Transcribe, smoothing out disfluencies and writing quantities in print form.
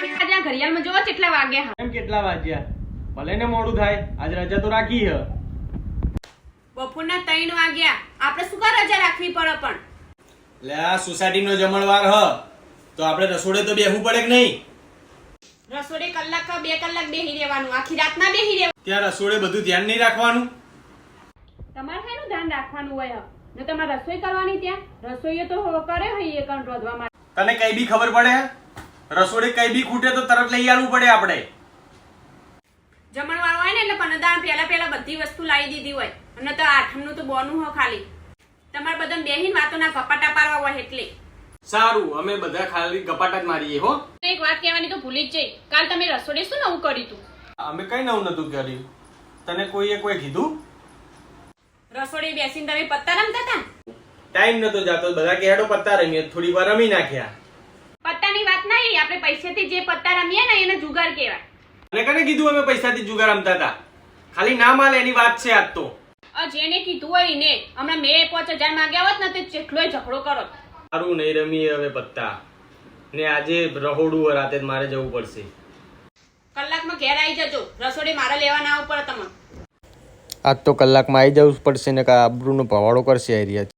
આજના ઘડિયાળમાં જોવો કેટલા વાગ્યા એમ કેટલા વાગ્યા? ભલે ને મોડું થાય, આજ રજા તો રાખી હ. બપોરના 3 વાગ્યા. આપણે શું કા રજા રાખવી પડે પણ? લે આ સોસાયટીનો જમણવાર હ, તો આપણે રસોડે તો બેહવું પડે કે નહીં? રસોડે કલાક 2 કલાક બેહી રહેવાનું, આખી રાત ના બેહી રહેવાનું. ત્યાં રસોડે બધું ધ્યાન નહીં રાખવાનું? તમારે શેનું ધ્યાન રાખવાનું હોય? ને તમારે રસોઈ કરવાની ત્યાં રસોઈઓ તો કરે હોય એ કણ રોધવા માટે. તને કઈ બી ખબર પડે? રસોડે કઈ બી ખૂટે તો તરત લઈ આવવું પડે આપણે. જમણવાર હોય ને એટલે પનદાન પહેલા બધી વસ્તુ લાવી દીધી હોય, અને તો આઠમનું તો બોનું હો ખાલી. તમારે બધાને બેહીને વાતોના ગપાટા પાડવા હોય એટલે. સારું, અમે બધા ખાલી ગપાટા જ મારીએ હો. એક વાત કહેવાની તો ભૂલી જ જઈ. કાલ તમે રસોડે શું નવું કર્યું તું? અમે કઈ નવું નતું કર્યું. તને કોઈએ કોઈ કીધું? રસોડે બેસીને તમે પત્તા રમતા હતા? ટાઈમ નતો જાતો, બધા કે હેડો પત્તા રમીએ, થોડી વાર રમી નાખ્યા. પત્તાની વાત નહીં, આપણે પૈસાથી જે પત્તા રમીએ ને એને જુગાર કહેવાય. અને કને કીધું અમે પૈસાથી જુગાર રમતા હતા? ખાલી નામ આલે એની વાત છે આજ તો. જેને કીધું હોય ને, હમણાં મેં 5000 માંગ્યા હોત ને તો જેટલોય ઝઘડો કરો. સારું, નહીં રમીએ હવે પત્તા. ને આજે રહોડું રાતે જ મારે જવું પડશે. કલાકમાં ઘેર આવી જજો, રસોડે મારે લેવા ના આવવું પડે તમને. આજ તો કલાકમાં આવી જવું પડશે ને, આબરૂનો ભવાડો કરશે એરિયા.